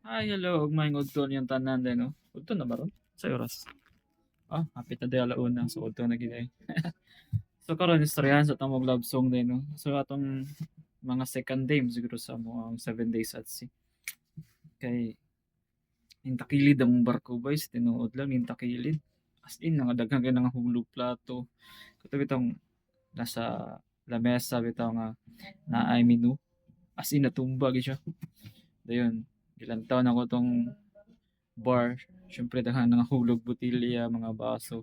Hi, hello. Ug maayong udto niyong tanan din 'no. Udto na ba ron? Sa oras? Hapit na di alauna. So, udto na gid ay. So, karon istoryahan sa tamog love song din 'no. So, atong mga second day siguro sa amoang 7 days at sea. Kay nintakilid among barko boys, tinuod lang nintakilid. As in daghan kay nangahulog plato. Kato bitong nasa lamesa bitaw nga naay menu. As in natumba gyud siya. Dayon, gilantaw na ko 'tong bar. Siyempre daghan nangahulog botilya, mga baso.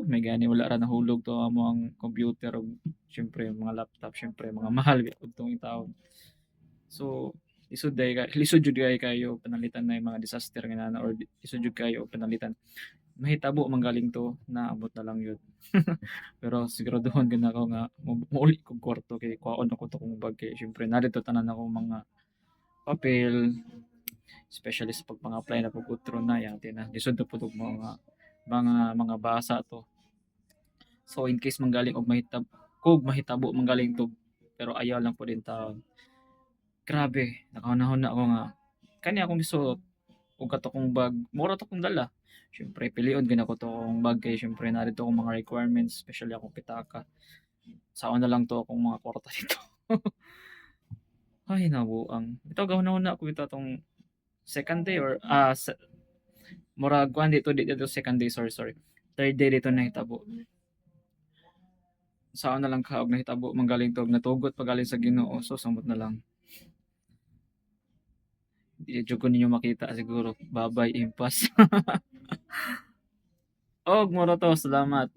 May gani wala ra nahulog to amo ang computer ug siyempre mga laptop, siyempre mga mahal gyud tong taon. So, lisod jud kayo panalitan na yung mga disaster nga nana or lisod jud kayo panalitan. Mahitabo man galing to, naabot na lang yun. Pero siguraduhon gid ako nga mauli kog kwarto kay kuhaon ako to kong bag kay siyempre narito tanan ako mga papel, especially sa pag apply na pag utro na yate na lisod na pud og mga basa to. So in case manggaling og mahitabo manggaling to pero ayaw lang po din taon. Grabe, nakahunahon na ako nga kani akong gisuot ug kato kong bag, mura to kong dala. Siyempre pilion gyud ako to kong bag kay siyempre narito akong mga requirements, especially akong pitaka. Saon na lang to akong mga kwarta dito. Ay nabuang. Ito gahunahon na ako ito tong second day or murag kuan dito second day, sorry. Third day dito nahitabo. Saan na lang ka og nahitabo manggaling to natugot pagaling sa Ginoo, so samot na lang. Di jud ko ninyo makita siguro. Babay impas. Og moro to, salamat.